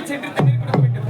சென்று தண்ணீர் கொடுக்க வேண்டும்.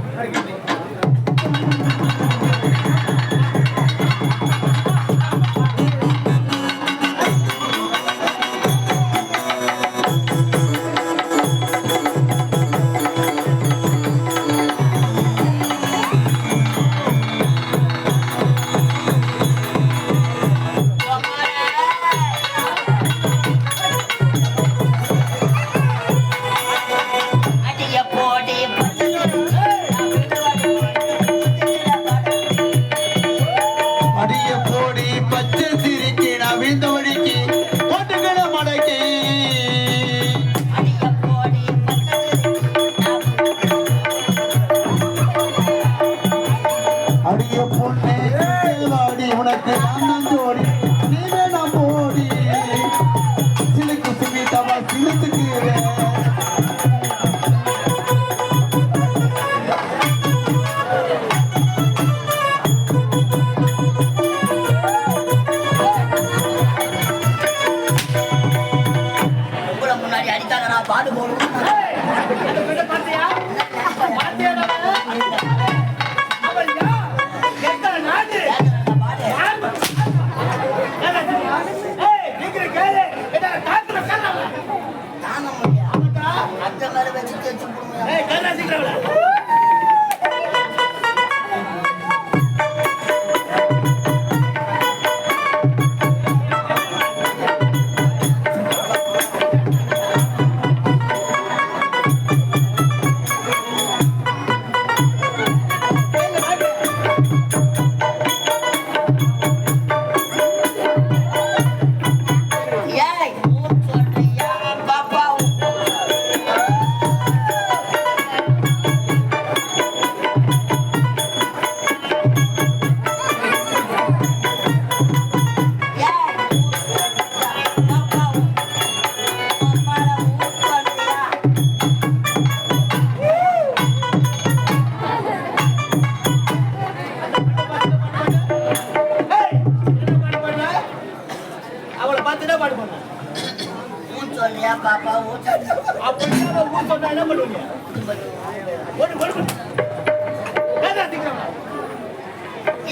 வருகிறேன்.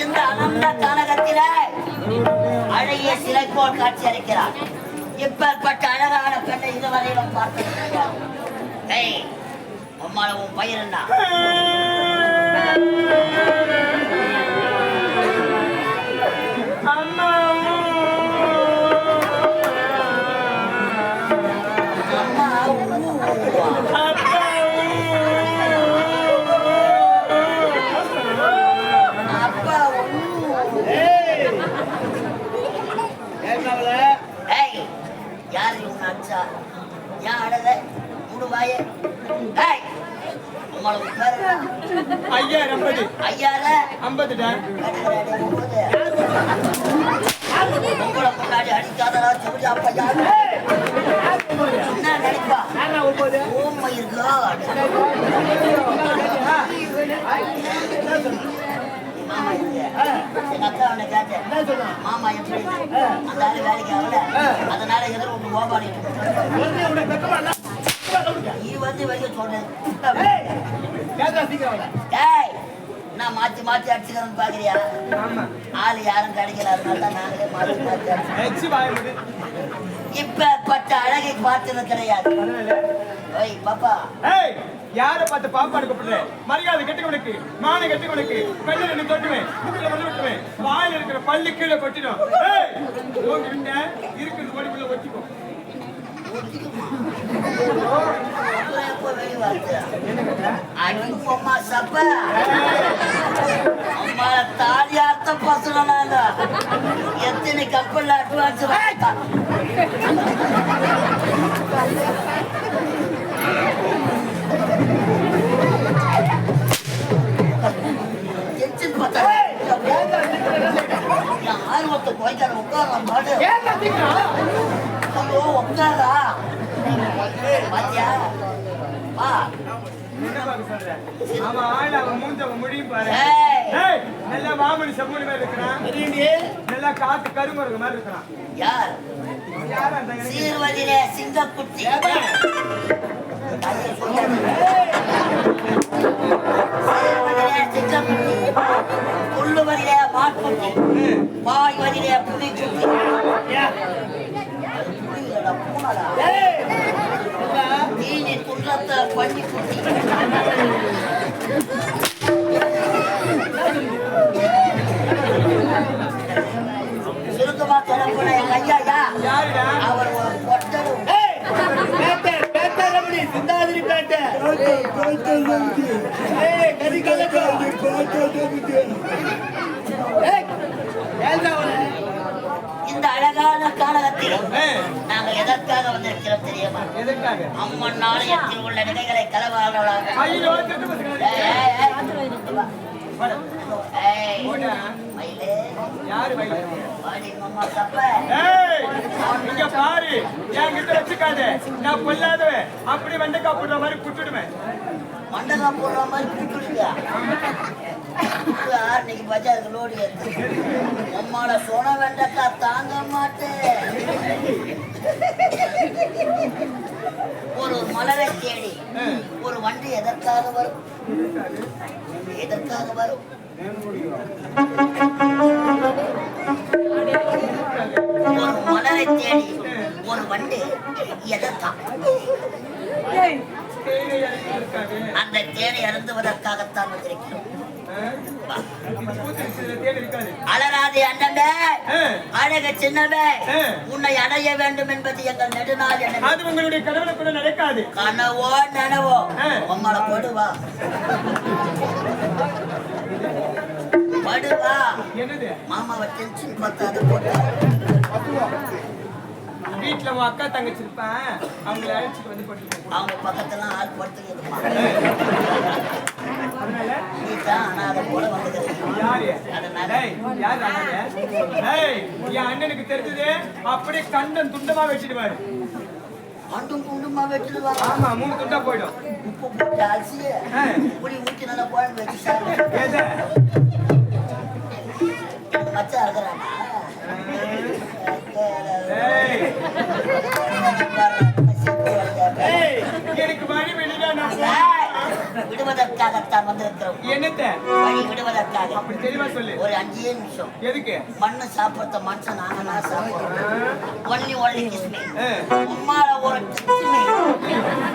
இந்த அனந்த கனகத்தில அழகிய சிலை போல் காட்சி அளிக்கிறார். இப்பேற்பட்ட அழகான பெண்ணை இதுவரையிலும் பார்த்திருக்கிறார். அம்மால உன் பயிர் என்ன? அம்மா யாரு உங்க அச்சா? ஏன் அழக முடுவாயே? ஐயாயிரம் 50 உங்களை முன்னாடி அடிக்காதரா சொல்லி அப்ப யாரு என்ன நினைப்பா? ஓமை இருக்கா? எங்க அக்கா அவனை கேட்டேன், மாமா எப்படி அந்த ஆளு வேலைக்கு ஆகல, அதனால எதிர ஒண்ணு ஓபாடிட்டு நீ வந்து வெளியே சொல்றேன். நான் மாத்தி மாத்தி அடிச்சுக்கிறேன்னு பாக்குறியா? ஆளு யாரும் கிடைக்கல, அதனால நாங்களே மாத்தி மாத்தி அடிச்சு. இப்ப அழகை பார்த்தது கிடையாது. பாப்பா யார பார்த்து பாப்பாடு கூப்பிடுற? மரியாதை கெட்டுக்கொடுக்கு, மானை கெட்டுக்கொடுக்கு, கல்லில் என்ன தொட்டுவேன், முக்கில வந்து விட்டுவேன், வாயில இருக்கிற பள்ளி கீழே கொட்டிடும். இருக்கிறது கொடிக்குள்ள ஒட்டிக்கோ. தாலியார்த்த பசங்க எத்தனை கப்பல் அட்வான்ஸ் ஆர்வத்தை போய்க்கார உட்கார உட்காரா பாத்தியா? நல்லா மாமணி செம்மணி மாதிரி இருக்கிறான், நல்லா காத்து கருமருக மாதிரி இருக்கிறான். யார்? சீர்வதிலே சிங்கக்குட்டி சேர்வதிலே சிங்கக்குட்டி, துள்ளுவதிலே மான்குட்டி, பாய்வதிலே புலிக்குட்டி. அது புலிகளா, பூனைகளா? தீனி துள்ளத்த பன்னிக்குட்டி. சுருக்கமா சொல்லப்போன எங்க ஐயா யாருடா? அவர் ஒரு பொட்டலும் சிந்தாதிரி பேட்டை கதி கலக்கம் இந்த அழகான காலகத்தில் ஆ, நாங்க எதற்காக வந்திருக்கிறோம் தெரியுமா? எதற்காக? அம்மன் நாளையத்தில் உள்ள நிலைகளை கலவாளர்களாக. ஐயோ, கெட்டு போச்சுங்க. வாடா. போடா. யாரு மயிலே? ஏய், இங்க பாரு, என்கிட்ட வச்சுக்காத. நான் பொல்லாதவன். அப்படி வெண்டைக்கா போடுற மாதிரி புட்டுடுவேன். மண்டகா போடுற மாதிரி கூப்பிடுங்க. இன்னைக்கு பஜாருக்கு லோடு ஏத்து. அம்மாட சொன வெண்டக்கா தாங்க மாட்டேன். ஒரு மலரை தேடி ஒரு வண்டி எதற்காக வரும்? எதற்காக வரும்? ஒரு மலரை தேடி ஒரு வண்டி எதற்காக? தேனை இறக்கி இருக்காது. அந்த தேனை அருந்துவதற்காகத்தான் வந்திருக்கிறோம். இது பூத்திருச்சுல, தேன் இருக்காது. அலராதே அண்ணவே, ஆ, அழக சின்னவே, ஆ. உன்னை அடைய வேண்டும் என்பது எங்கள் நெடுநாள் எண்ணம். அது உங்களுடைய கடவுளை கூட நடக்காது. கனவோ நனவோ ஆ. உம்மளை படுவா படுவா. என்னது? மாமாவை டென்ஷன் பத்தாது போட்டா வீட்டுல உன் அக்கா தங்கச்சி இருப்பேன், அவங்களை அழைச்சிட்டு வந்து போட்டு அவங்க பக்கத்துல ஆள் படுத்துக்கிதுமா. அதனால நீ தான் அனாதை போல வந்துக்கிறீங்க. யாரு? அதனால டேய், யார் அண்ணாங்க? டேய், என் அண்ணனுக்கு தெரிஞ்சது அப்படியே கண்டன் துண்டமா வச்சிடுவாரு. அண்டும் குண்டுமா வெட்டுடுவாங்க. ஆமா, 3 துண்டா போயிடும். உப்பு போட்டு அரிசி ஆ. புளி ஊற்றி நல்லா குழம்பு வச்சு சாப்பிடுவோம். எது? மச்சா இருக்கிறானா? டேய், டேய், எனக்கு வழி வெளியில நான் விடுவதற்காகத்தான் வந்திருக்கிறோம். என்னத்த? வழி விடுவதற்காக அப்படி தெளிவா சொல்லு. ஒரு 5 நிமிஷம் எதுக்கு? மண்ணு சாப்பிடுற மனுஷன் நாங்க சாப்பிடுறோம். ஒன்லி கிஸ்மி ஆ. உம்மால ஒரு கிஸ்மி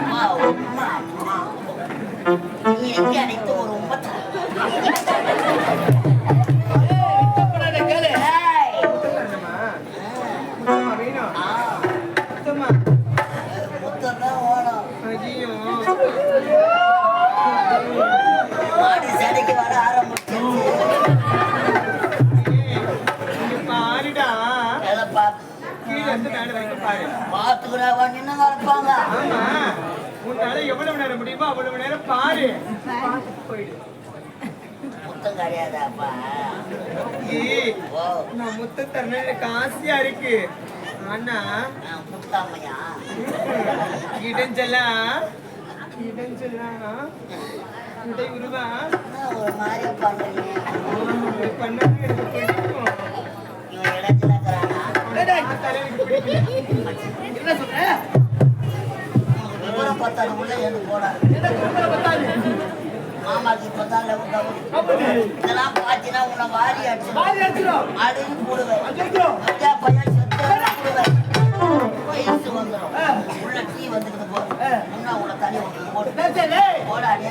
உம்மா உம்மா உம்மா. நீ எங்க அடித்து ஒரு உம்மத்தை முத்தம்மா வேணும். முத்தம்மா. முத்தம் தான் ஓடும். ஐயோ. மாடி சடைக்கு வர ஆரம்பிச்சிருச்சு. இங்க பாருடா. எதை பார்த்து கீழே இருந்து மேல வரைக்கும் பாரு. பார்த்துக்கிற வண்டின்னு வரப்பாங்க. ஆமா, உன்னால எவ்வளவு நேரம் முடியுமோ அவ்வளவு நேரம் பாரு. பார்த்துட்டு போயிடு. முத்தம் கிடையாதாப்பா? ஏய், ஓ நான் முத்த தரணும், எனக்கு ஆசையா இருக்கு. ஆனா முத்தாமையா? இடைஞ்சலா இடை உருவா ஒரு மாதிரியா பண்றீங்க. பண்ணா எனக்கு பிடிக்கும். இவன் இடத்துல இருக்கிறானா? பார்த்தாலே எனக்கு பிடிக்கல. என்ன சொல்ற உனக்கு விவரம் பார்த்தாலும் உள்ள எழுந்து போடாது. மாமாக்கு இப்பதான் இதெல்லாம் பாத்தீங்கன்னா உன்னை வாரி அடிச்சு அடின்னு போடுவேன். ஐயா பையன் செத்து போடுவேன். வயசு வந்துடும். உள்ள டீ வந்துக்கிட்டு போ. முன்னா உன்னை தண்ணி ஊற்றி போட்டு போடாது.